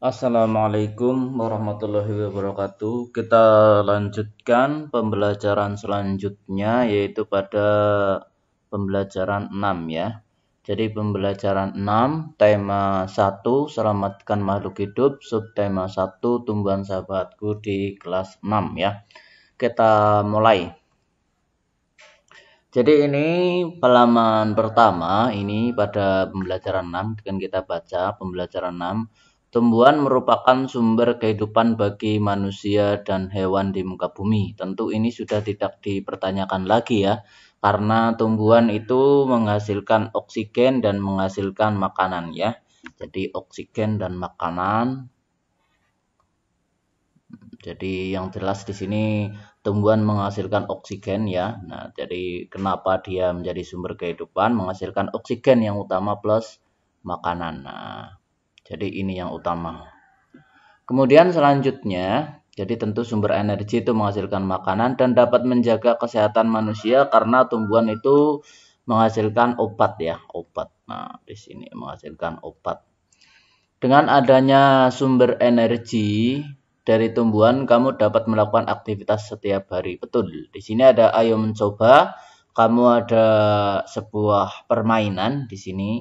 Assalamualaikum warahmatullahi wabarakatuh. Kita lanjutkan pembelajaran selanjutnya yaitu pada pembelajaran 6 ya. Jadi pembelajaran 6 tema 1 selamatkan makhluk hidup, subtema 1 tumbuhan sahabatku di kelas 6 ya. Kita mulai. Jadi ini halaman pertama, ini pada pembelajaran 6, dan kita baca pembelajaran 6. Tumbuhan merupakan sumber kehidupan bagi manusia dan hewan di muka bumi. Tentu ini sudah tidak dipertanyakan lagi ya, karena tumbuhan itu menghasilkan oksigen dan menghasilkan makanan ya. Jadi oksigen dan makanan. Jadi yang jelas di sini tumbuhan menghasilkan oksigen ya. Nah, jadi kenapa dia menjadi sumber kehidupan? Menghasilkan oksigen yang utama plus makanan. Nah, jadi ini yang utama. Kemudian selanjutnya, jadi tentu sumber energi itu menghasilkan makanan dan dapat menjaga kesehatan manusia karena tumbuhan itu menghasilkan obat ya, obat. Nah, di sini menghasilkan obat. Dengan adanya sumber energi dari tumbuhan, kamu dapat melakukan aktivitas setiap hari. Betul. Di sini ada ayo mencoba. Kamu ada sebuah permainan di sini.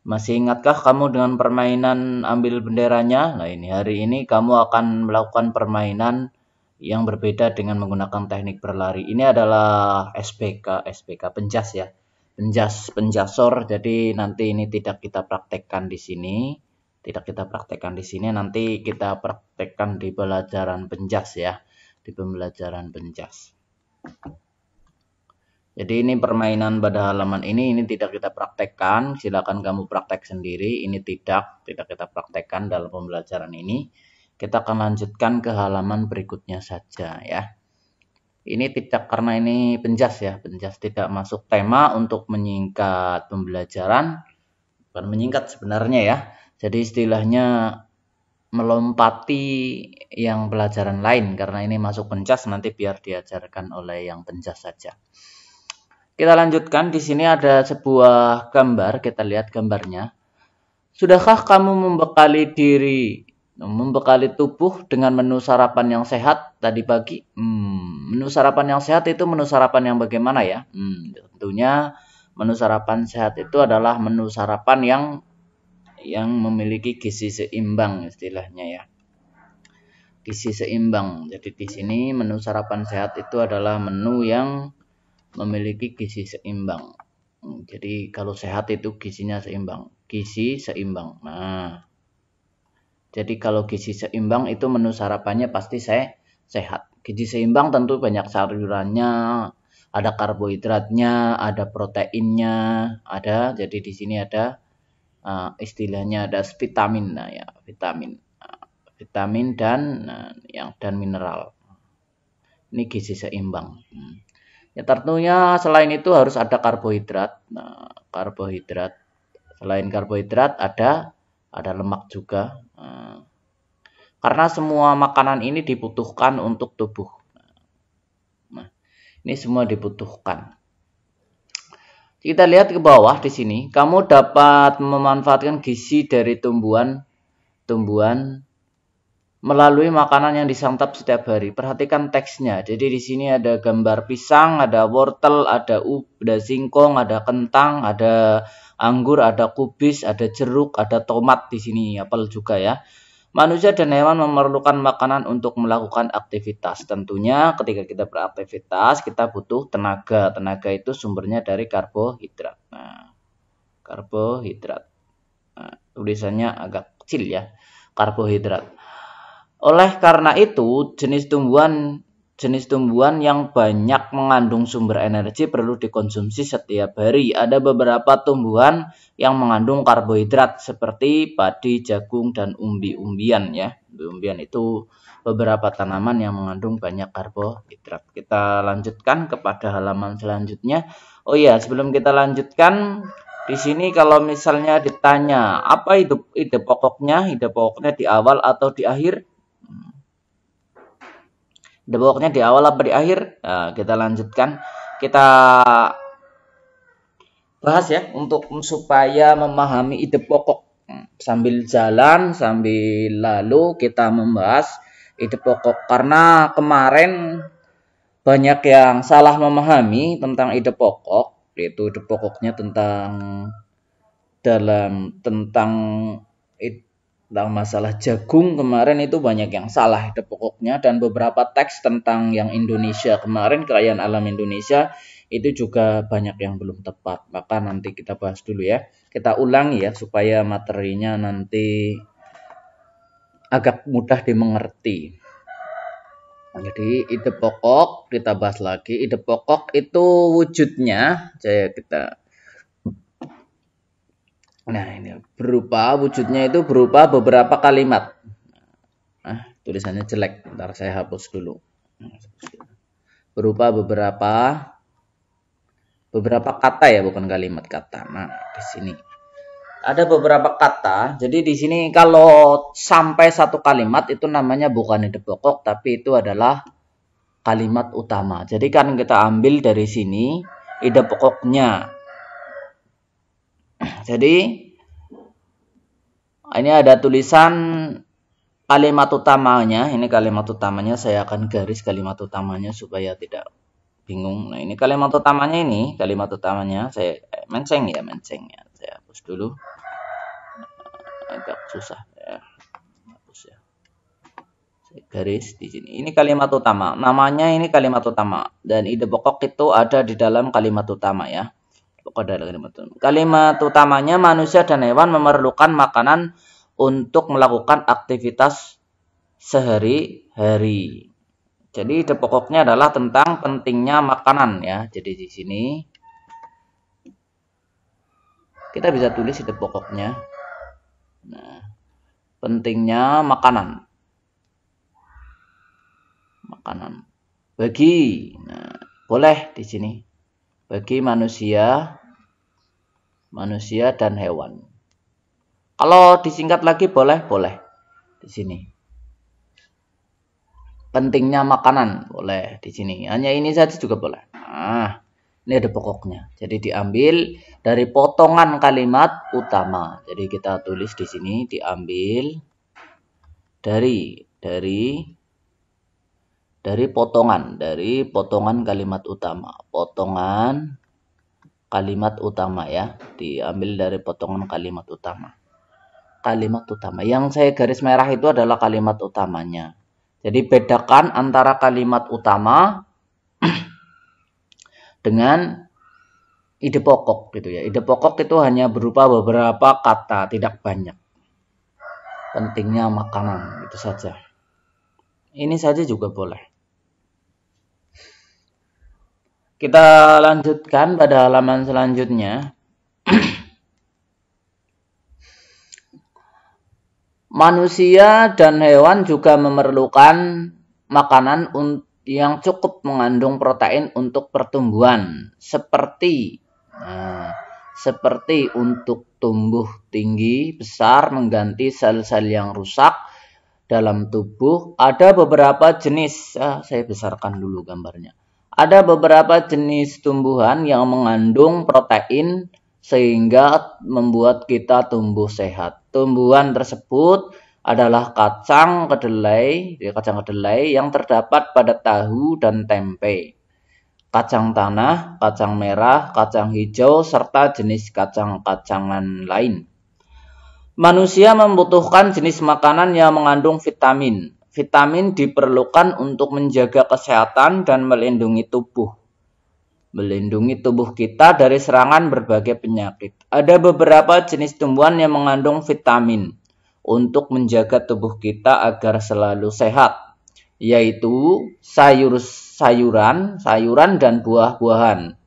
Masih ingatkah kamu dengan permainan ambil benderanya? Nah, ini hari ini kamu akan melakukan permainan yang berbeda dengan menggunakan teknik berlari. Ini adalah SPK penjas ya. Penjasor. Jadi nanti ini tidak kita praktekkan di sini. Nanti kita praktekkan di pembelajaran penjas ya, di pembelajaran penjas. Jadi ini permainan pada halaman ini tidak kita praktekkan, silakan kamu praktek sendiri. Ini tidak kita praktekkan dalam pembelajaran ini. Kita akan lanjutkan ke halaman berikutnya saja ya. Ini tidak, karena ini penjas ya, penjas tidak masuk tema untuk menyingkat pembelajaran, bukan menyingkat sebenarnya ya. Jadi istilahnya melompati yang pelajaran lain, karena ini masuk penjas, nanti biar diajarkan oleh yang penjas saja. Kita lanjutkan. Di sini ada sebuah gambar, kita lihat gambarnya. Sudahkah kamu membekali tubuh dengan menu sarapan yang sehat tadi pagi? Menu sarapan yang sehat itu menu sarapan yang bagaimana ya? Tentunya menu sarapan sehat itu adalah menu sarapan yang memiliki gizi seimbang istilahnya ya. Gizi seimbang. Jadi di sini menu sarapan sehat itu adalah menu yang memiliki gizi seimbang. Jadi kalau sehat itu gizinya seimbang. Gizi seimbang. Nah, jadi kalau gizi seimbang itu menu sarapannya pasti sehat. Gizi seimbang tentu banyak sayurannya, ada karbohidratnya, ada proteinnya, ada. Jadi di sini ada istilahnya ada vitamin, nah ya vitamin dan mineral. Ini gizi seimbang. Ya tentunya selain itu harus ada karbohidrat. Nah, karbohidrat. Selain karbohidrat ada lemak juga. Karena semua makanan ini dibutuhkan untuk tubuh. Nah, ini semua dibutuhkan. Kita lihat ke bawah di sini, kamu dapat memanfaatkan gizi dari tumbuhan melalui makanan yang disantap setiap hari. Perhatikan teksnya. Jadi di sini ada gambar pisang, ada wortel, ada singkong, ada kentang, ada anggur, ada kubis, ada jeruk, ada tomat di sini, apel juga ya. Manusia dan hewan memerlukan makanan untuk melakukan aktivitas. Tentunya ketika kita beraktivitas, kita butuh tenaga. Tenaga itu sumbernya dari karbohidrat. Nah, karbohidrat. Nah, tulisannya agak kecil ya, karbohidrat. Oleh karena itu, jenis tumbuhan yang banyak mengandung sumber energi perlu dikonsumsi setiap hari. Ada beberapa tumbuhan yang mengandung karbohidrat seperti padi, jagung, dan umbi-umbian ya. Umbi-umbian itu beberapa tanaman yang mengandung banyak karbohidrat. Kita lanjutkan kepada halaman selanjutnya. Oh iya, sebelum kita lanjutkan, di sini kalau misalnya ditanya apa ide pokoknya di awal atau di akhir? Pokoknya di awal apa di akhir? Nah, kita lanjutkan. Kita bahas ya untuk supaya memahami ide pokok. Sambil jalan, sambil lalu kita membahas ide pokok. Karena kemarin banyak yang salah memahami tentang ide pokok, yaitu ide pokoknya tentang masalah jagung kemarin itu banyak yang salah ide pokoknya, dan beberapa teks tentang yang Indonesia kemarin, kekayaan alam Indonesia itu juga banyak yang belum tepat. Maka nanti kita bahas dulu ya. Kita ulangi ya supaya materinya nanti agak mudah dimengerti. Jadi ide pokok kita bahas lagi. Ide pokok itu wujudnya, ini wujudnya itu berupa beberapa kalimat. Tulisannya jelek, ntar saya hapus dulu. Berupa beberapa kata ya, bukan kalimat, kata. Nah, di sini ada beberapa kata. Jadi di sini kalau sampai satu kalimat itu namanya bukan ide pokok, tapi itu adalah kalimat utama. Jadi kan kita ambil dari sini ide pokoknya. Jadi ini ada tulisan kalimat utamanya. Ini kalimat utamanya, saya akan garis kalimat utamanya supaya tidak bingung. Nah, ini kalimat utamanya, saya menceng ya. Saya hapus dulu. Agak susah ya. Hapus ya. Saya garis di sini. Ini kalimat utama. Namanya ini kalimat utama, dan ide pokok itu ada di dalam kalimat utama ya. Kalimat utamanya, manusia dan hewan memerlukan makanan untuk melakukan aktivitas sehari-hari. Jadi ide pokoknya adalah tentang pentingnya makanan ya. Jadi di sini kita bisa tulis ide pokoknya. Nah, pentingnya makanan. Bagi, boleh di sini. Bagi manusia dan hewan. Kalau disingkat lagi boleh di sini. Pentingnya makanan boleh di sini. Hanya ini saja juga boleh. Nah, ini ada pokoknya. Jadi diambil dari potongan kalimat utama. Jadi kita tulis di sini diambil dari potongan kalimat utama. Potongan kalimat utama ya. Diambil dari potongan kalimat utama. Kalimat utama. Yang saya garis merah itu adalah kalimat utamanya. Jadi bedakan antara kalimat utama dengan ide pokok gitu ya. Ide pokok itu hanya berupa beberapa kata, tidak banyak. Pentingnya makanan, itu saja. Ini saja juga boleh. Kita lanjutkan pada halaman selanjutnya. Manusia dan hewan juga memerlukan makanan yang cukup mengandung protein untuk pertumbuhan, seperti untuk tumbuh tinggi, besar, mengganti sel-sel yang rusak dalam tubuh. Ada beberapa jenis, saya besarkan dulu gambarnya. Ada beberapa jenis tumbuhan yang mengandung protein sehingga membuat kita tumbuh sehat. Tumbuhan tersebut adalah kacang kedelai yang terdapat pada tahu dan tempe, kacang tanah, kacang merah, kacang hijau, serta jenis kacang-kacangan lain. Manusia membutuhkan jenis makanan yang mengandung vitamin. Vitamin diperlukan untuk menjaga kesehatan dan melindungi tubuh kita dari serangan berbagai penyakit. Ada beberapa jenis tumbuhan yang mengandung vitamin untuk menjaga tubuh kita agar selalu sehat, yaitu sayuran dan buah-buahan.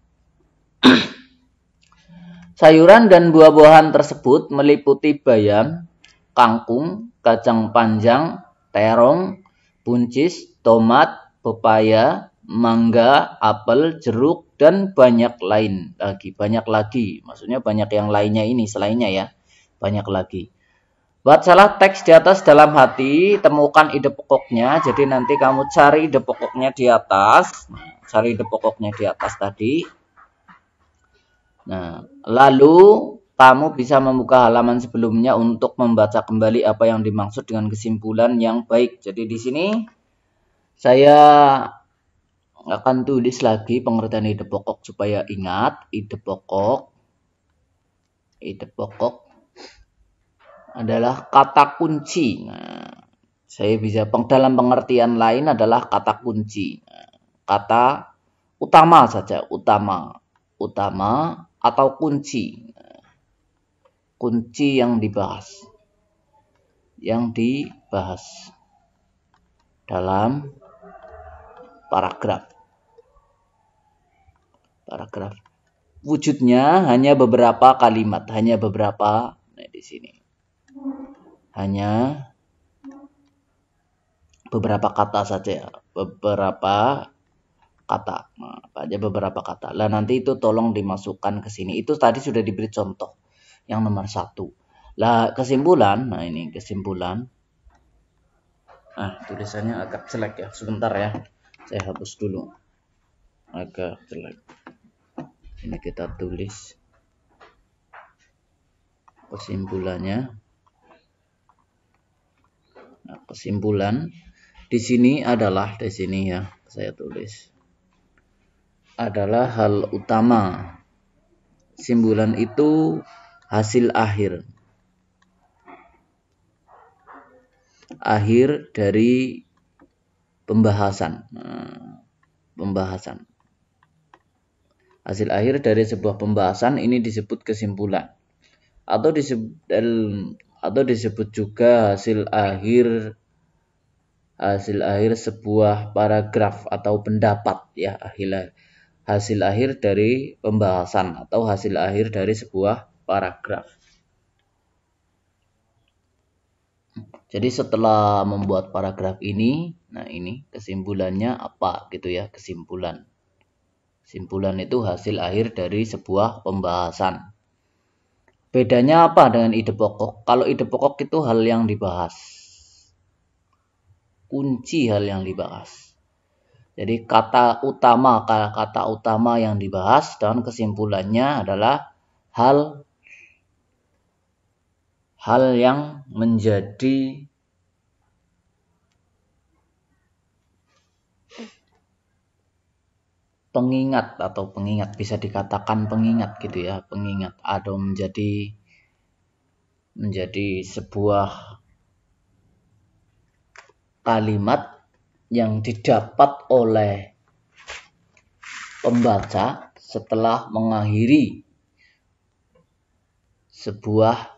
Sayuran dan buah-buahan tersebut meliputi bayam, kangkung, kacang panjang, terong, buncis, tomat, pepaya, mangga, apel, jeruk, dan banyak lagi. Maksudnya banyak yang lainnya ini selainnya ya. Banyak lagi. Bacalah teks di atas dalam hati, temukan ide pokoknya. Jadi nanti kamu cari ide pokoknya di atas. Cari ide pokoknya di atas tadi. Nah, lalu Kamu bisa membuka halaman sebelumnya untuk membaca kembali apa yang dimaksud dengan kesimpulan yang baik. Jadi di sini saya akan tulis lagi pengertian ide pokok supaya ingat. Ide pokok adalah kata kunci. Nah, saya bisa dalam pengertian lain adalah kata kunci. Kata utama saja, utama atau kunci. Kunci yang dibahas dalam paragraf. Wujudnya hanya beberapa kalimat, nah di sini. Hanya beberapa kata saja, beberapa kata. Lah nanti itu tolong dimasukkan ke sini. Itu tadi sudah diberi contoh yang nomor 1. Lah kesimpulan, nah ini kesimpulan. Tulisannya agak jelek ya, sebentar ya. Saya hapus dulu. Agak jelek. Ini kita tulis kesimpulannya. Nah, kesimpulan di sini adalah saya tulis adalah hal utama. Kesimpulan itu hasil akhir dari pembahasan. Hasil akhir dari sebuah pembahasan ini disebut kesimpulan. Atau disebut juga hasil akhir sebuah paragraf atau pendapat ya, hasil akhir dari pembahasan atau hasil akhir dari sebuah paragraf. Jadi setelah membuat paragraf ini, nah ini kesimpulannya apa gitu ya, kesimpulan. Kesimpulan itu hasil akhir dari sebuah pembahasan. Bedanya apa dengan ide pokok? Kalau ide pokok itu hal yang dibahas. Kunci hal yang dibahas. Jadi kata utama yang dibahas dan kesimpulannya adalah hal yang menjadi pengingat bisa dikatakan pengingat gitu ya, pengingat atau menjadi sebuah kalimat yang didapat oleh pembaca setelah mengakhiri sebuah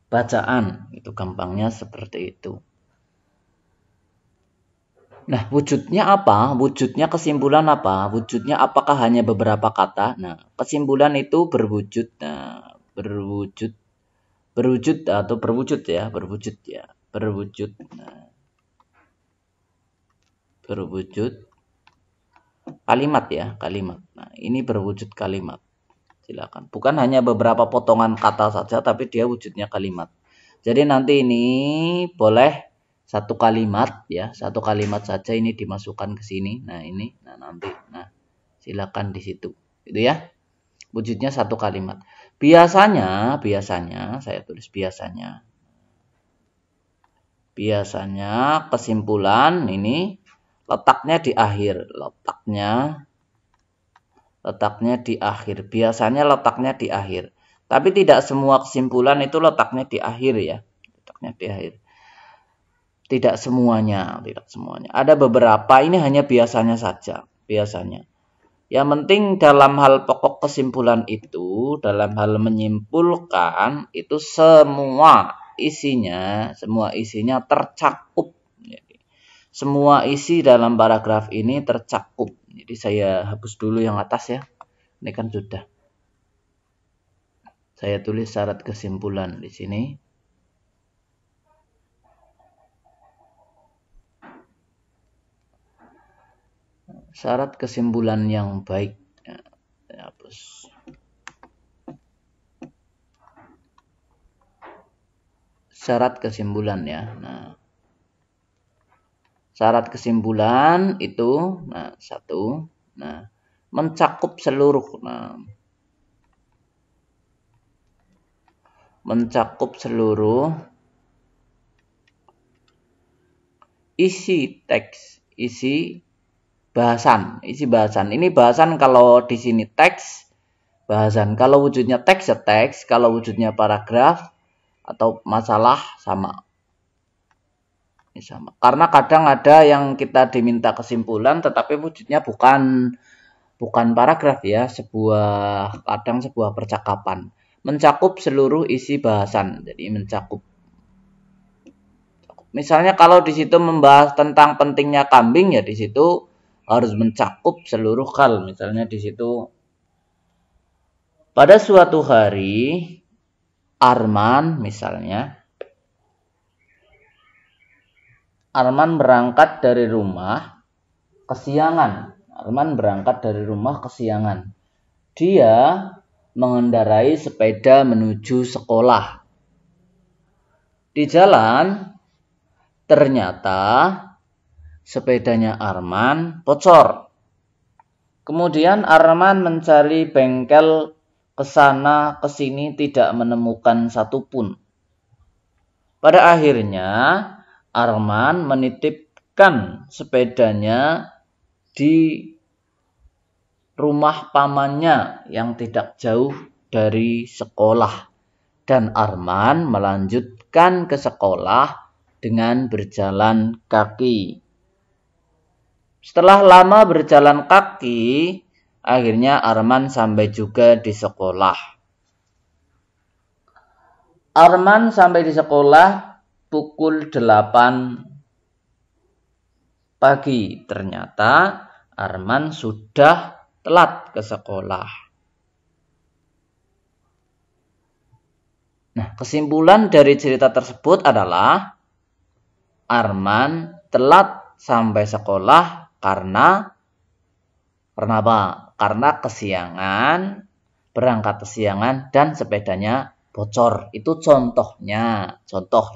bacaan. Itu gampangnya seperti itu. Nah, wujudnya apa? Wujudnya kesimpulan apa? Wujudnya apakah hanya beberapa kata? Nah, kesimpulan itu berwujud. Nah, berwujud ya. Nah, berwujud kalimat ya, kalimat. Nah, ini berwujud kalimat. Silakan. Bukan hanya beberapa potongan kata saja, tapi dia wujudnya kalimat. Jadi nanti ini boleh satu kalimat saja ini dimasukkan ke sini. Nah, ini nanti silakan di situ. Gitu ya. Wujudnya satu kalimat. Biasanya saya tulis biasanya kesimpulan ini letaknya di akhir. Biasanya letaknya di akhir. Tapi tidak semua kesimpulan itu letaknya di akhir ya. Tidak semuanya. Ada beberapa, ini hanya biasanya saja. Yang penting dalam hal pokok kesimpulan itu, dalam hal menyimpulkan, itu semua isinya tercakup. Semua isi dalam paragraf ini tercakup. Jadi saya hapus dulu yang atas ya. Ini kan sudah. Saya tulis syarat kesimpulan di sini. Syarat kesimpulan yang baik. Ya, hapus. Syarat kesimpulan ya. Nah, syarat kesimpulan itu, satu, mencakup seluruh. mencakup seluruh isi teks, isi bahasan. Ini bahasan kalau di sini teks, bahasan. Kalau wujudnya teks ya teks, kalau wujudnya paragraf atau masalah sama. Sama. Karena kadang ada yang kita diminta kesimpulan tetapi wujudnya bukan paragraf ya, kadang sebuah percakapan. Mencakup seluruh isi bahasan. Jadi mencakup. Misalnya kalau di situ membahas tentang pentingnya kambing ya di situ harus mencakup seluruh hal. Misalnya di situ pada suatu hari Arman berangkat dari rumah kesiangan. Dia mengendarai sepeda menuju sekolah. Di jalan, ternyata sepedanya Arman bocor. Kemudian Arman mencari bengkel kesana kesini tidak menemukan satupun. Pada akhirnya Arman menitipkan sepedanya di rumah pamannya yang tidak jauh dari sekolah. Dan Arman melanjutkan ke sekolah dengan berjalan kaki. Setelah lama berjalan kaki, akhirnya Arman sampai juga di sekolah. Arman sampai di sekolah pukul 8 pagi. Ternyata Arman sudah telat ke sekolah. Nah, kesimpulan dari cerita tersebut adalah Arman telat sampai sekolah karena apa? Karena berangkat kesiangan dan sepedanya bocor. Itu contohnya, contoh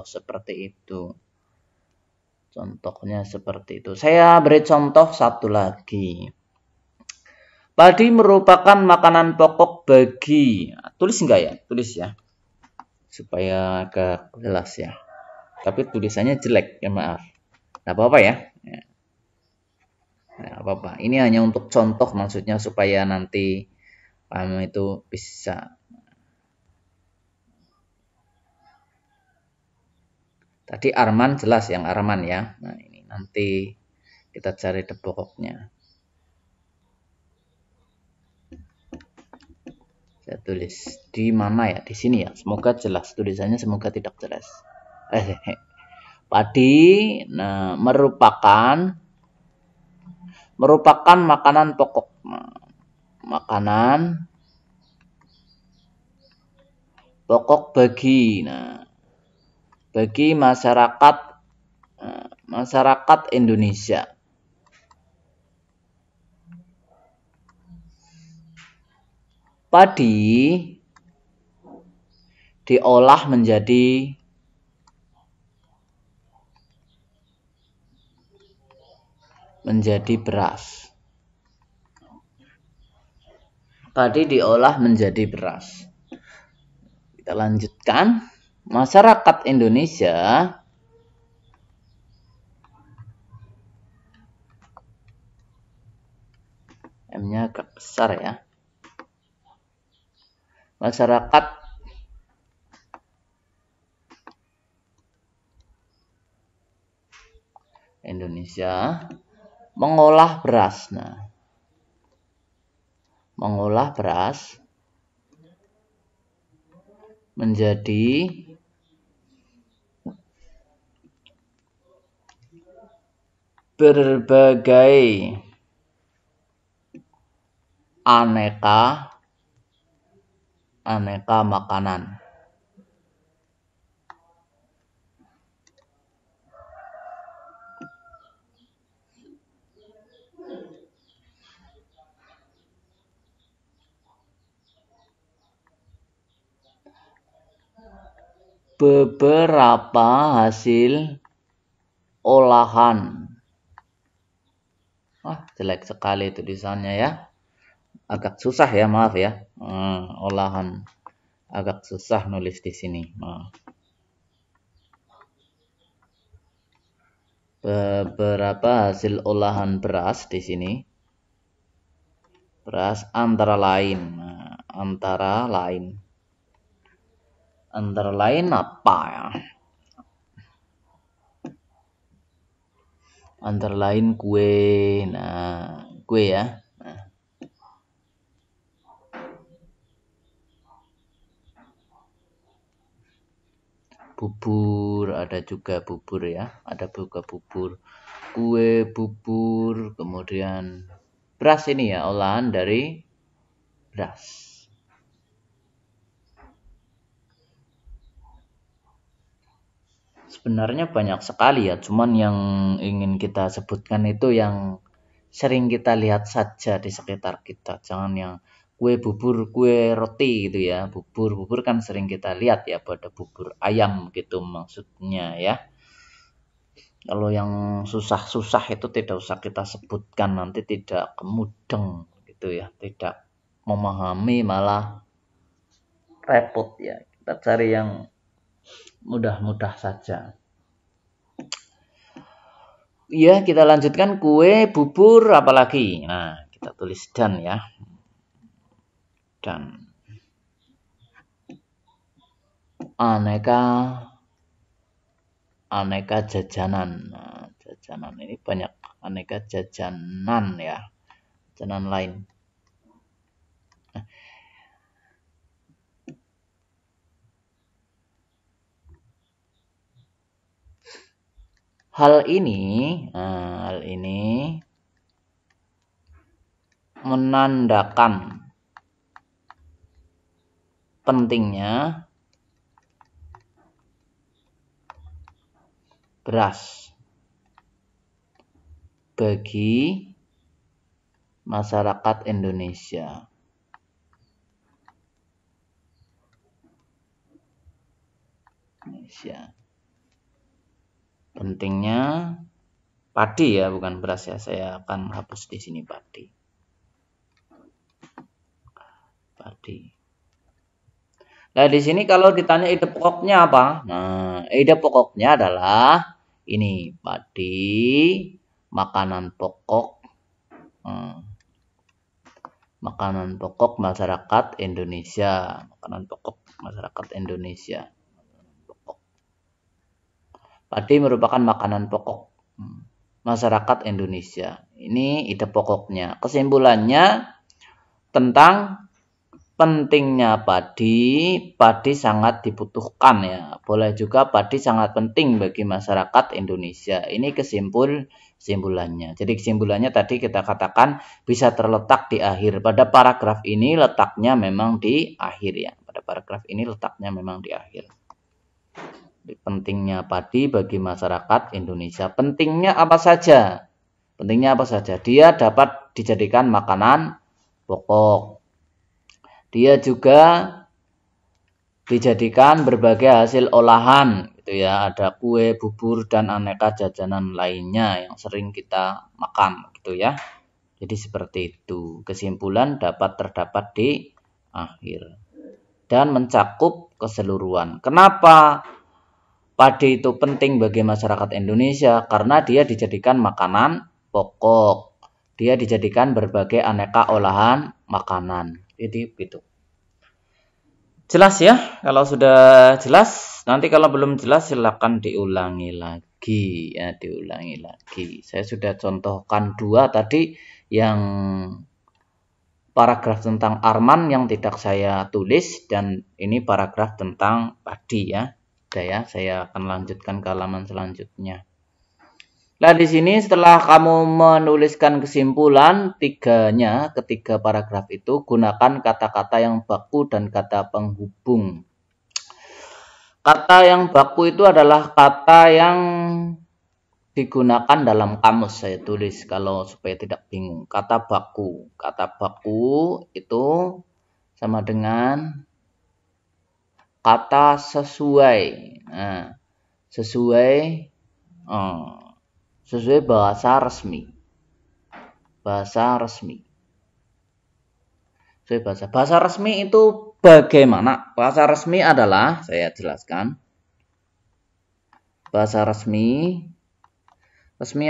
seperti itu. Contohnya seperti itu. Saya beri contoh satu lagi. Padi merupakan makanan pokok bagi. Tulis enggak ya? Tulis ya. Supaya agak jelas ya. Tapi tulisannya jelek, ya maaf. Nggak apa-apa ya. Nggak apa-apa. Ini hanya untuk contoh maksudnya supaya nanti kamu itu bisa. Tadi Arman jelas yang Arman ya. Nah ini nanti kita cari pokoknya. Saya tulis di mana ya? Di sini ya. Semoga jelas tulisannya, semoga tidak jelas. Padi merupakan makanan pokok. Makanan pokok bagi masyarakat Indonesia. Padi diolah menjadi beras. Padi diolah menjadi beras. Kita lanjutkan. Masyarakat Indonesia M-nya agak besar ya. Masyarakat Indonesia mengolah beras. Mengolah beras menjadi berbagai aneka makanan. Beberapa hasil olahan. Jelek sekali tulisannya ya. Agak susah ya, maaf ya. Olahan. Agak susah nulis di sini. Beberapa hasil olahan beras di sini. Beras antara lain. Antara lain apa ya? Antara lain kue. Nah, kue ya. Bubur, ada juga bubur ya. Ada juga bubur. Kue, bubur, kemudian beras ini ya, olahan dari beras. Sebenarnya banyak sekali ya, cuman yang ingin kita sebutkan itu yang sering kita lihat saja di sekitar kita. Jangan yang kue bubur, kue roti gitu ya. Bubur kan sering kita lihat ya, pada bubur ayam gitu maksudnya ya. Kalau yang susah-susah itu tidak usah kita sebutkan, nanti tidak kemudeng gitu ya. Tidak memahami malah repot ya. Kita cari yang mudah-mudah saja. Iya, kita lanjutkan kue, bubur, apalagi. Nah, kita tulis dan ya. Dan aneka jajanan. Nah, jajanan ini banyak aneka jajanan ya. Jajanan lain. Hal ini menandakan pentingnya beras bagi masyarakat Indonesia. Pentingnya padi ya, bukan beras ya. Saya akan hapus di sini padi. Nah, di sini kalau ditanya ide pokoknya apa? Nah, ide pokoknya adalah ini, padi, makanan pokok. Makanan pokok masyarakat Indonesia. Makanan pokok masyarakat Indonesia. Padi merupakan makanan pokok masyarakat Indonesia. Ini ide pokoknya. Kesimpulannya tentang pentingnya padi sangat dibutuhkan ya. Boleh juga padi sangat penting bagi masyarakat Indonesia. Ini kesimpulannya. Jadi kesimpulannya tadi kita katakan bisa terletak di akhir. Pada paragraf ini letaknya memang di akhir ya. Pada paragraf ini letaknya memang di akhir. Pentingnya padi bagi masyarakat Indonesia. Pentingnya apa saja? Dia dapat dijadikan makanan pokok. Dia juga dijadikan berbagai hasil olahan gitu ya. Ada kue, bubur, dan aneka jajanan lainnya yang sering kita makan gitu ya. Jadi seperti itu. Kesimpulan dapat terdapat di akhir. Dan mencakup keseluruhan. Kenapa padi itu penting bagi masyarakat Indonesia? Karena dia dijadikan makanan pokok. Dia dijadikan berbagai aneka olahan makanan. Jadi gitu. Jelas ya? Kalau sudah jelas, nanti kalau belum jelas silakan diulangi lagi ya, Saya sudah contohkan 2 tadi, yang paragraf tentang Arman yang tidak saya tulis, dan ini paragraf tentang padi ya. Udah ya, saya akan lanjutkan ke halaman selanjutnya. Nah, di sini setelah kamu menuliskan kesimpulan ketiga paragraf itu, gunakan kata-kata yang baku dan kata penghubung. Kata yang baku itu adalah kata yang digunakan dalam kamus. Saya tulis kalau supaya tidak bingung. Kata baku itu sama dengan kata sesuai. Nah, sesuai bahasa resmi. Bahasa resmi itu Bagaimana? Bahasa resmi adalah, saya jelaskan. Bahasa resmi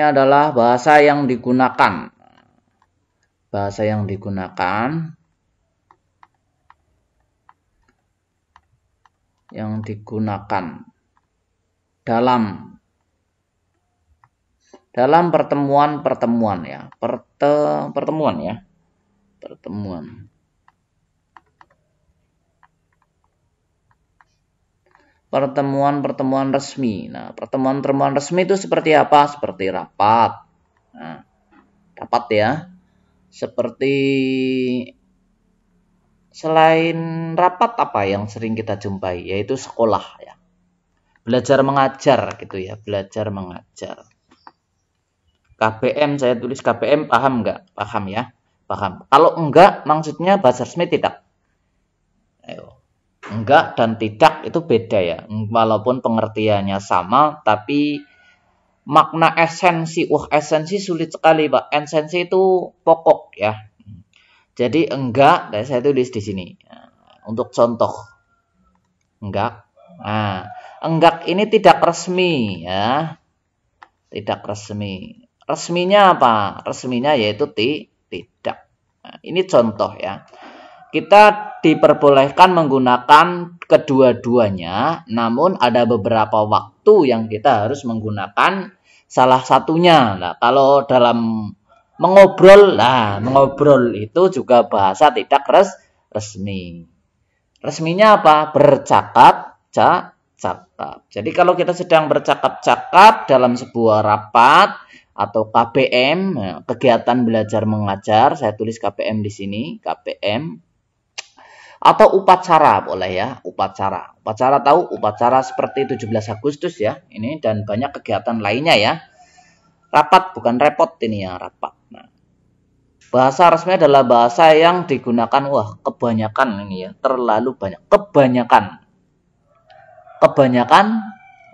adalah bahasa yang digunakan. Bahasa yang digunakan dalam pertemuan ya. Pertemuan resmi. Nah, pertemuan resmi itu seperti apa? Seperti rapat. Nah, rapat ya. Seperti selain rapat apa yang sering kita jumpai? Yaitu sekolah ya. Belajar mengajar gitu ya. Belajar mengajar. KBM, saya tulis KBM, paham nggak? Paham ya? Paham. Kalau enggak, maksudnya bahasa resmi tidak. Ayo. Enggak dan tidak itu beda ya. Walaupun pengertiannya sama, tapi makna esensi, esensi sulit sekali, Pak. Esensi itu pokok ya. Jadi enggak, saya tulis di sini. Untuk contoh. Enggak. Nah, enggak ini tidak resmi ya. Tidak resmi. Resminya apa? Resminya yaitu tidak. Nah, ini contoh ya. Kita diperbolehkan menggunakan kedua-duanya, namun ada beberapa waktu yang kita harus menggunakan salah satunya. Nah, kalau dalam mengobrol itu juga bahasa tidak resmi. Resminya apa? Bercakap, cakap. Jadi kalau kita sedang bercakap-cakap dalam sebuah rapat atau KBM, kegiatan belajar mengajar, saya tulis KBM di sini, KBM. Atau upacara boleh ya, upacara. Upacara tahu, upacara seperti 17 Agustus ya, ini dan banyak kegiatan lainnya ya. Rapat bukan repot ini ya, rapat. Nah, bahasa resmi adalah bahasa yang digunakan, kebanyakan ini ya, terlalu banyak. Kebanyakan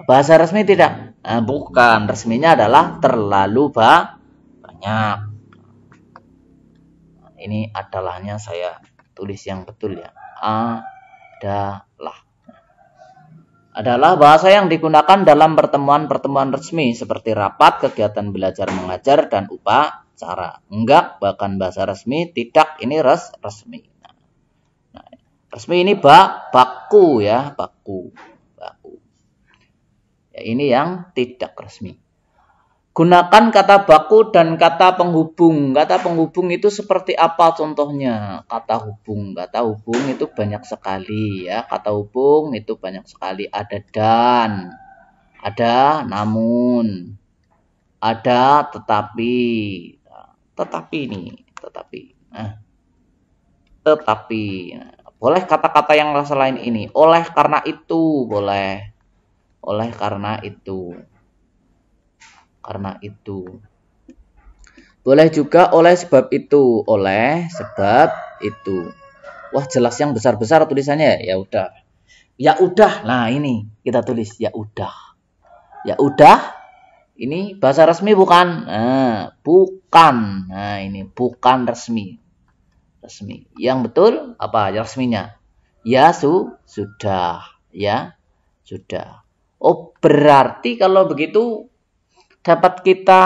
bahasa resmi tidak. Nah, bukan, resminya adalah terlalu banyak. Nah, ini adalahnya saya tulis yang betul ya. Adalah bahasa yang digunakan dalam pertemuan resmi seperti rapat, kegiatan belajar mengajar, dan upacara. Enggak, bahkan bahasa resmi, tidak, ini resmi. Nah, resmi ini baku ya, baku. Ya, ini yang tidak resmi. Gunakan kata baku dan kata penghubung. Kata penghubung itu seperti apa contohnya? Kata hubung itu banyak sekali ya. Kata hubung itu banyak sekali. Ada dan, ada namun, ada tetapi. Tetapi. Nah, boleh kata-kata yang selain ini. Oleh karena itu boleh. Oleh karena itu. Boleh juga oleh sebab itu. Oleh sebab itu. Wah, jelas yang besar-besar tulisannya. Ya udah. Ya udah. Nah, ini kita tulis ya udah. Ya udah. Ini bahasa resmi bukan? Nah, bukan. Nah, ini bukan resmi. Resmi. Yang betul apa resminya? Ya sudah. Ya sudah. Oh, berarti kalau begitu dapat kita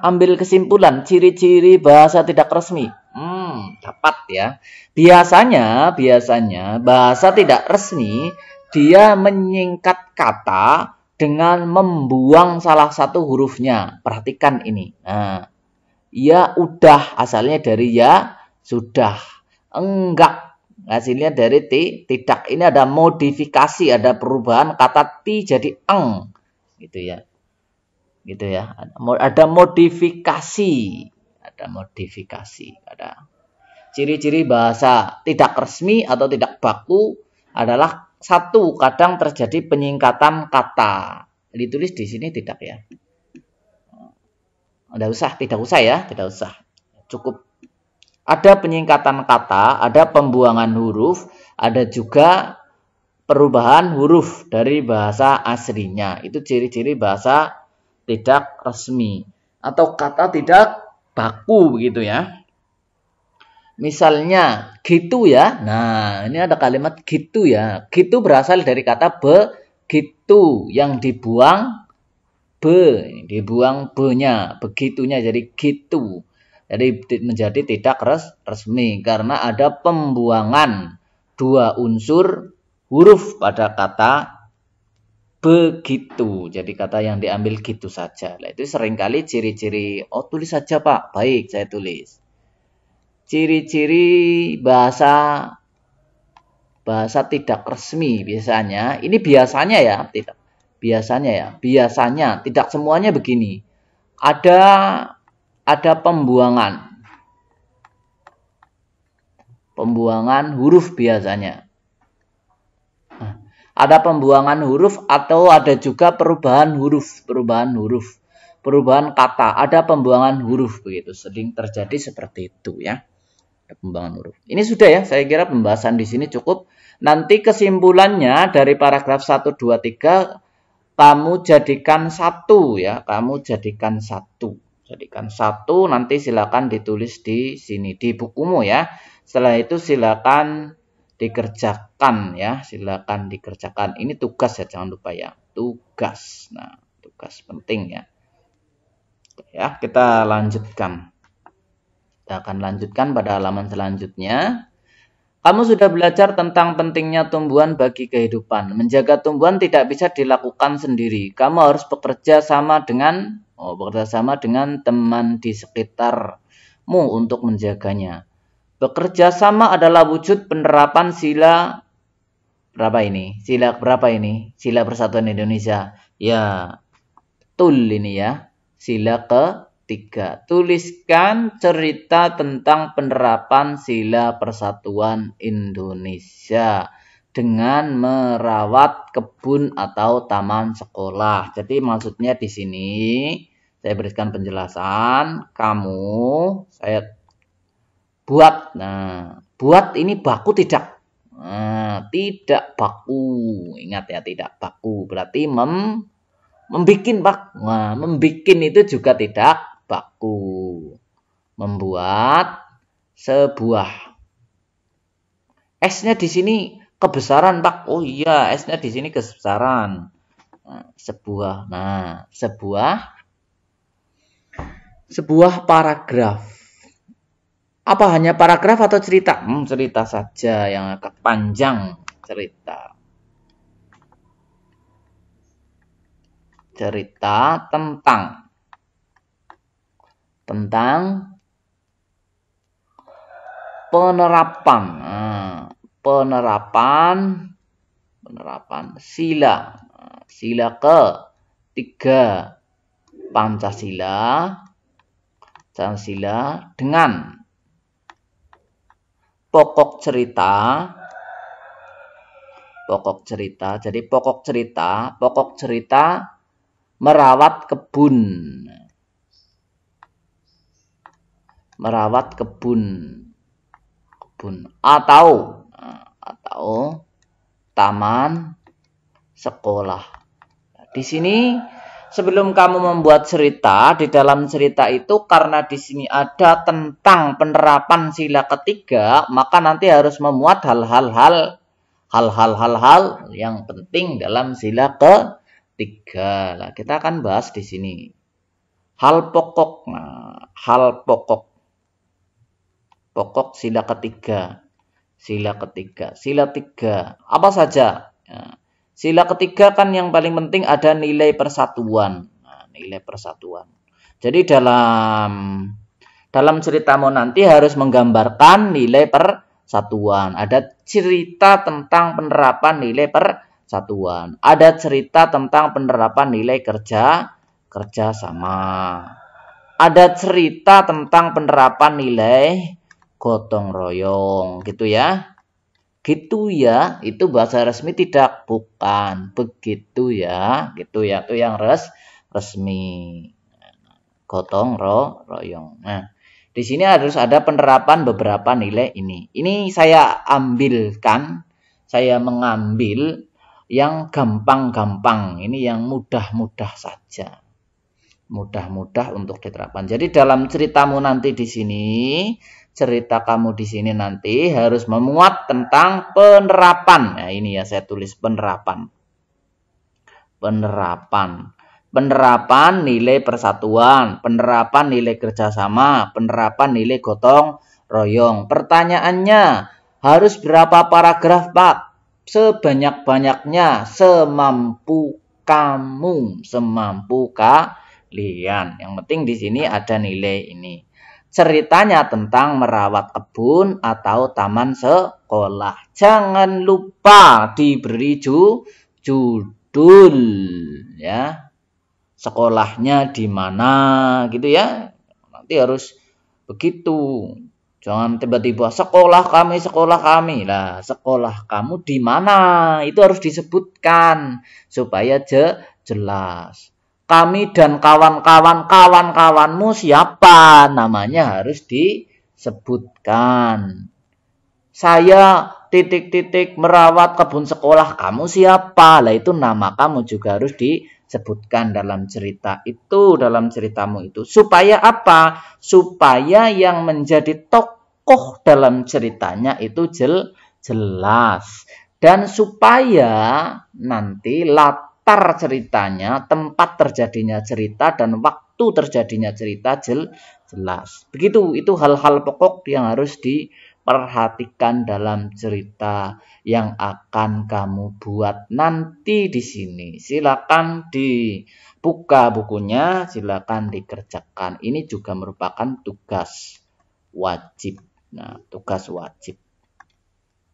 ambil kesimpulan ciri-ciri bahasa tidak resmi. Dapat ya. Biasanya bahasa tidak resmi dia menyingkat kata dengan membuang salah satu hurufnya. Perhatikan ini. Nah, ya udah asalnya dari ya sudah. Enggak hasilnya dari tidak. Ini ada modifikasi, ada perubahan kata ti jadi eng. Gitu ya. Ada modifikasi, ada ciri-ciri bahasa tidak resmi atau tidak baku adalah satu, kadang terjadi penyingkatan kata. Ditulis di sini tidak ya. Tidak usah. Cukup. Ada penyingkatan kata, ada pembuangan huruf, ada juga perubahan huruf dari bahasa aslinya. Itu ciri-ciri bahasa tidak resmi atau kata tidak baku begitu ya. Misalnya gitu ya. Nah, ini ada kalimat gitu ya. Gitu berasal dari kata begitu yang dibuang dibuang be-nya, begitunya jadi gitu. Jadi menjadi tidak resmi karena ada pembuangan dua unsur huruf pada kata begitu. Jadi kata yang diambil gitu saja. Nah, itu seringkali ciri-ciri, oh tulis saja Pak. Baik, saya tulis. Ciri-ciri bahasa tidak resmi biasanya. Ini biasanya ya, tidak. Biasanya tidak semuanya begini. Ada pembuangan. Pembuangan huruf biasanya. Ada pembuangan huruf atau ada juga perubahan huruf, perubahan kata, ada pembuangan huruf begitu. Sering terjadi seperti itu ya. Pembuangan huruf. Ini sudah ya, saya kira pembahasan di sini cukup. Nanti kesimpulannya dari paragraf 1, 2, 3, kamu jadikan satu ya, kamu jadikan satu. Jadikan satu, nanti silakan ditulis di sini, di bukumu ya. Setelah itu silakan dikerjakan ya, silakan dikerjakan. Ini tugas ya, jangan lupa ya, tugas. Nah, tugas penting ya. Ya, kita lanjutkan. Kita akan lanjutkan pada halaman selanjutnya. Kamu sudah belajar tentang pentingnya tumbuhan bagi kehidupan. Menjaga tumbuhan tidak bisa dilakukan sendiri. Kamu harus bekerja sama dengan teman di sekitarmu untuk menjaganya. Bekerja sama adalah wujud penerapan sila berapa ini? Sila berapa ini? Sila Persatuan Indonesia. Ya, betul ini ya. Sila ke-3. Tuliskan cerita tentang penerapan sila Persatuan Indonesia dengan merawat kebun atau taman sekolah. Jadi maksudnya di sini saya berikan penjelasan. Saya buat. Nah, buat ini baku tidak? Nah, tidak baku. Ingat ya, tidak baku. Berarti membikin Pak. Nah, membikin itu juga tidak baku. Membuat sebuah. S-nya di sini kebesaran Pak. Oh iya, S-nya di sini kebesaran. Nah, sebuah paragraf. Apa hanya paragraf atau cerita? Cerita saja yang agak panjang, cerita. Cerita tentang penerapan. Penerapan sila. Sila ke-3 Pancasila dengan pokok cerita. Jadi pokok cerita merawat kebun. Atau taman sekolah. Di sini sebelum kamu membuat cerita, di dalam cerita itu karena di sini ada tentang penerapan sila ke-3, maka nanti harus memuat hal-hal yang penting dalam sila ke-3. Nah, kita akan bahas di sini. Hal pokok. Nah, pokok sila ke-3. Sila 3. Apa saja? Nah, sila ke-3 kan yang paling penting ada nilai persatuan. Nah, nilai persatuan. Jadi dalam ceritamu nanti harus menggambarkan nilai persatuan. Ada cerita tentang penerapan nilai persatuan. Ada cerita tentang penerapan nilai kerja sama. Ada cerita tentang penerapan nilai gotong royong, gitu ya. Gitu ya, itu bahasa resmi tidak? Bukan. Begitu ya, gitu ya, itu yang resmi. Gotong royong. Nah, di sini harus ada penerapan beberapa nilai ini. Ini saya mengambil yang gampang-gampang. Ini yang mudah-mudah saja. Mudah-mudah untuk diterapkan. Jadi dalam ceritamu nanti di sini, cerita kamu di sini nanti harus memuat tentang penerapan. Nah, ini ya saya tulis penerapan. Penerapan nilai persatuan, penerapan nilai kerjasama, penerapan nilai gotong royong. Pertanyaannya, harus berapa paragraf, Pak? Sebanyak-banyaknya, semampu kamu, semampu kalian. Yang penting di sini ada nilai ini. Ceritanya tentang merawat kebun atau taman sekolah. Jangan lupa diberi judul, ya. Sekolahnya di mana gitu ya. Nanti harus begitu. Jangan tiba-tiba sekolah kami. Lah, sekolah kamu di mana? Itu harus disebutkan supaya jelas. Kami dan kawan-kawanmu siapa? Namanya harus disebutkan. Saya titik-titik merawat kebun sekolah kamu siapa? Lah itu nama kamu juga harus disebutkan dalam cerita itu, dalam ceritamu itu. Supaya apa? Supaya yang menjadi tokoh dalam ceritanya itu jelas. Dan supaya nanti latar ceritanya, tempat terjadinya cerita, dan waktu terjadinya cerita jelas. Begitu, itu hal-hal pokok yang harus diperhatikan dalam cerita yang akan kamu buat nanti di sini. Silakan dibuka bukunya, silakan dikerjakan. Ini juga merupakan tugas wajib. Nah, tugas wajib.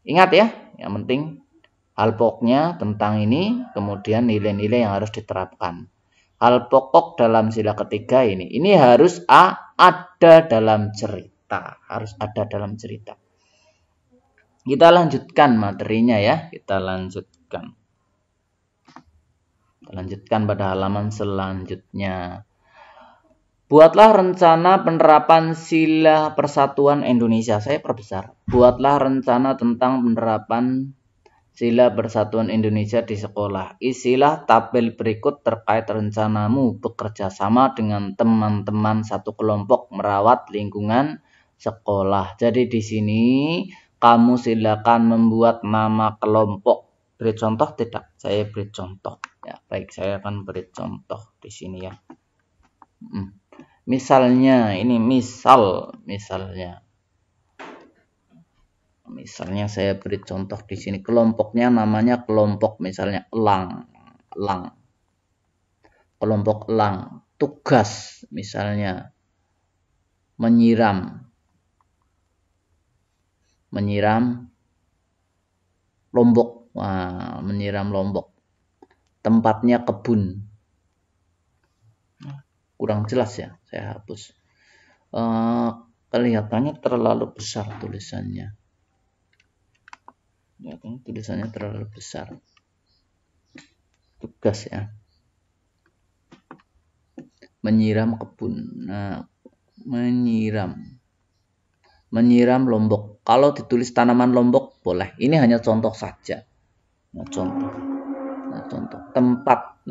Ingat ya, yang penting hal pokoknya tentang ini, kemudian nilai-nilai yang harus diterapkan. Hal pokok dalam sila ketiga ini harus ada dalam cerita, harus ada dalam cerita. Kita lanjutkan materinya ya, kita lanjutkan pada halaman selanjutnya. Buatlah rencana penerapan sila persatuan Indonesia. Saya perbesar. Buatlah rencana tentang penerapan sila persatuan Indonesia di sekolah. Isilah tabel berikut terkait rencanamu bekerja sama dengan teman-teman satu kelompok merawat lingkungan sekolah. Jadi di sini kamu silakan membuat nama kelompok. Beri contoh tidak? Saya beri contoh. Ya, baik, saya akan beri contoh di sini ya. Misalnya ini misalnya saya beri contoh di sini, kelompoknya namanya kelompok misalnya elang. Kelompok elang. Tugas misalnya menyiram lombok. Wah, menyiram lombok. Tempatnya kebun. Kurang jelas ya, saya hapus. Kelihatannya terlalu besar tulisannya. Tulisannya terlalu besar. Tugas ya. Menyiram kebun. Nah, menyiram lombok. Kalau ditulis tanaman lombok boleh. Ini hanya contoh saja. Contoh. Tempat.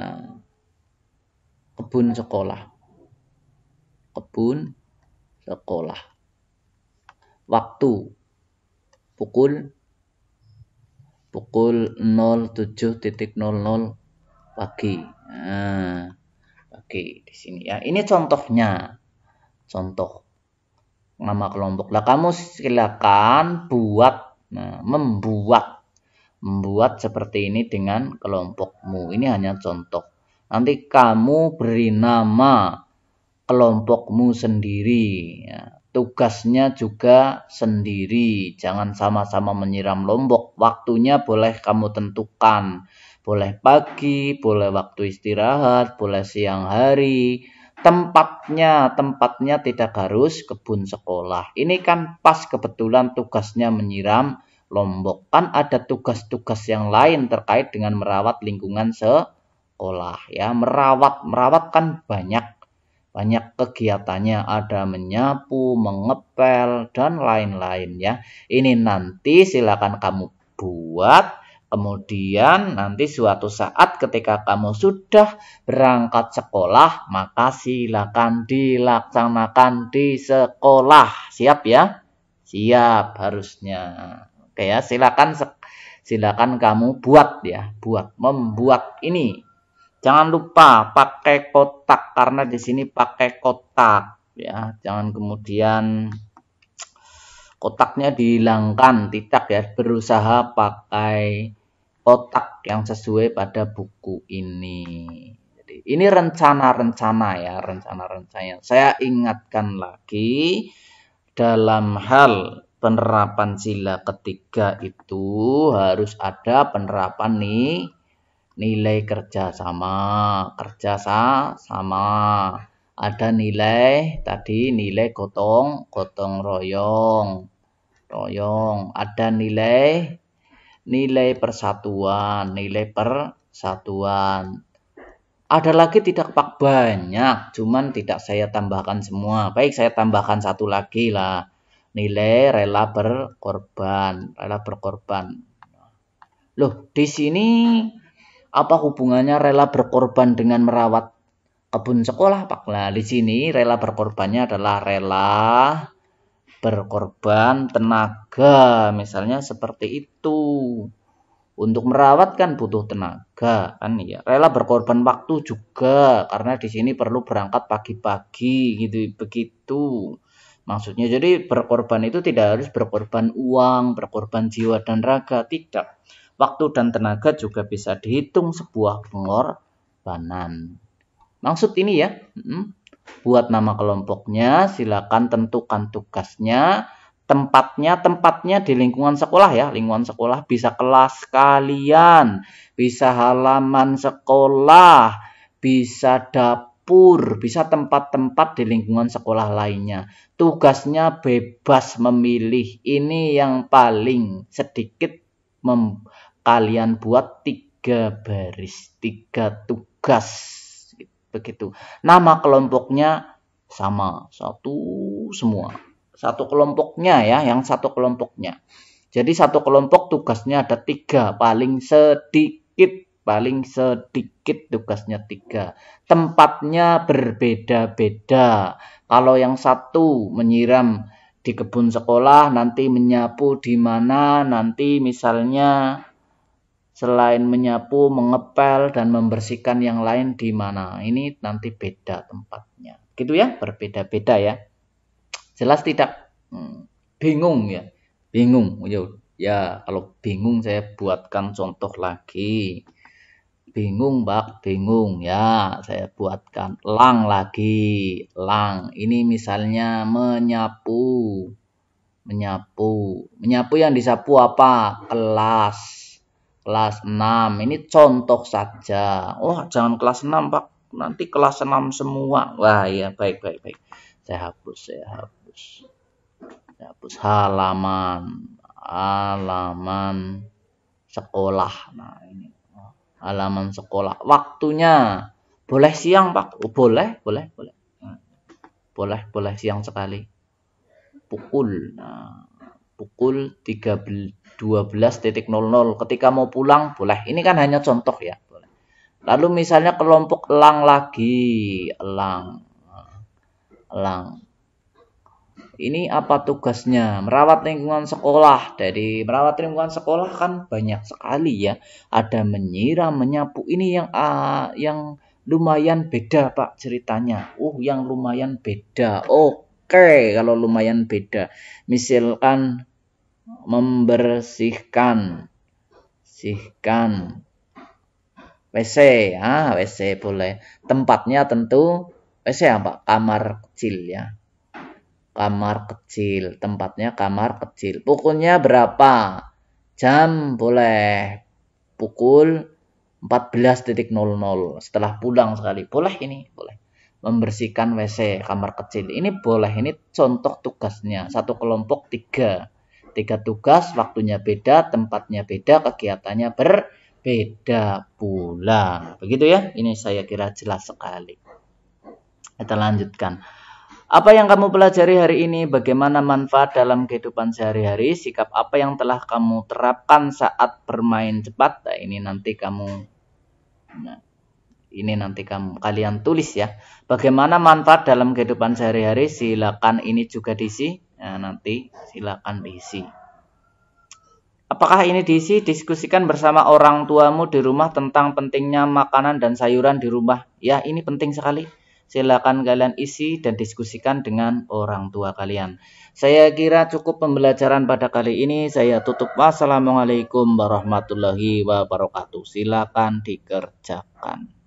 Kebun sekolah. Waktu pukul 07.00 pagi. Pagi di sini ya. Ini contohnya. Contoh nama kelompok. Lah kamu silakan membuat seperti ini dengan kelompokmu. Ini hanya contoh. Nanti kamu beri nama kelompokmu sendiri. Ya. Tugasnya juga sendiri. Jangan sama-sama menyiram lombok. Waktunya boleh kamu tentukan. Boleh pagi, boleh waktu istirahat, boleh siang hari. Tempatnya tidak harus kebun sekolah. Ini kan pas kebetulan tugasnya menyiram lombok. Kan ada tugas-tugas yang lain terkait dengan merawat lingkungan sekolah. Ya, merawat kan banyak kegiatannya, ada menyapu, mengepel, dan lain-lain ya. Ini nanti silakan kamu buat, Kemudian nanti suatu saat ketika kamu sudah berangkat sekolah, maka silakan dilaksanakan di sekolah. Siap ya? Siap harusnya. Oke ya, silakan kamu buat ya, membuat ini. Jangan lupa pakai kotak karena di sini pakai kotak ya. Jangan kemudian kotaknya dihilangkan, tidak ya. Berusaha pakai kotak yang sesuai pada buku ini. Jadi ini rencana-rencana ya, rencana-rencananya. Saya ingatkan lagi dalam hal penerapan sila ketiga itu harus ada penerapan nilai kerjasama, ada nilai tadi nilai gotong royong, ada nilai persatuan, Ada lagi tidak banyak, cuman tidak saya tambahkan semua. Baik, saya tambahkan satu lagi lah. Nilai rela berkorban. Loh, di sini apa hubungannya rela berkorban dengan merawat kebun sekolah, Pak? Nah, di sini rela berkorbannya adalah rela berkorban tenaga, misalnya seperti itu. Untuk merawat kan butuh tenaga, kan ya. Rela berkorban waktu juga, karena di sini perlu berangkat pagi-pagi, gitu, begitu. Maksudnya, jadi berkorban itu tidak harus berkorban uang, berkorban jiwa dan raga, tidak. Waktu dan tenaga juga bisa dihitung sebuah pengorbanan. Maksud ini ya. Buat nama kelompoknya, silakan tentukan tugasnya, tempatnya di lingkungan sekolah ya. Lingkungan sekolah bisa kelas kalian, bisa halaman sekolah, bisa dapur, bisa tempat-tempat di lingkungan sekolah lainnya. Tugasnya bebas memilih. Ini yang paling sedikit kalian buat 3 baris, 3 tugas. Begitu. Nama kelompoknya sama, semua. Satu kelompoknya ya, yang satu kelompoknya. Jadi satu kelompok tugasnya ada 3, paling sedikit tugasnya 3. Tempatnya berbeda-beda. Kalau yang satu menyiram di kebun sekolah, nanti menyapu di mana, nanti misalnya selain menyapu, mengepel, dan membersihkan yang lain di mana. Ini nanti beda tempatnya. Gitu ya, berbeda-beda ya. Jelas tidak? Bingung ya? Bingung. Ya, kalau bingung saya buatkan contoh lagi. Bingung, Pak? Bingung. Ya, saya buatkan. Lang lagi. Lang. Ini misalnya menyapu. Menyapu yang disapu apa? Kelas 6. Ini contoh saja. Oh, jangan kelas 6, Pak. Nanti kelas 6 semua. Wah, ya, baik. Saya hapus. Halaman sekolah. Nah, ini. Halaman sekolah. Waktunya boleh siang, Pak? Oh, boleh. Boleh siang sekali. Pukul 12.00 ketika mau pulang boleh. Ini kan hanya contoh ya. Boleh. Lalu misalnya kelompok elang lagi. Elang. Ini apa tugasnya? Merawat lingkungan sekolah. Dari merawat lingkungan sekolah kan banyak sekali ya. Ada menyiram, menyapu. Ini yang lumayan beda, Pak, ceritanya. Yang lumayan beda. Oke, kalau lumayan beda. Misalkan membersihkan WC. WC boleh. Tempatnya tentu WC apa? Kamar kecil ya. Kamar kecil. Tempatnya kamar kecil. Pukulnya berapa? Jam boleh. Pukul 14.00. Setelah pulang sekali. Boleh ini. Boleh. Membersihkan WC kamar kecil. Ini boleh. Ini contoh tugasnya. Satu kelompok 3 tugas, waktunya beda, tempatnya beda, kegiatannya berbeda pula. Begitu ya. Ini saya kira jelas sekali. Kita lanjutkan. Apa yang kamu pelajari hari ini? Bagaimana manfaat dalam kehidupan sehari-hari? Sikap apa yang telah kamu terapkan saat bermain cepat? Nah, ini nanti kalian tulis ya. Bagaimana manfaat dalam kehidupan sehari-hari? Silakan ini juga diisi. Nah, nanti silakan diisi. Apakah ini diisi? Diskusikan bersama orang tuamu di rumah tentang pentingnya makanan dan sayuran di rumah. Ya, ini penting sekali. Silakan kalian isi dan diskusikan dengan orang tua kalian. Saya kira cukup pembelajaran pada kali ini. Saya tutup. Wassalamualaikum warahmatullahi wabarakatuh. Silakan dikerjakan.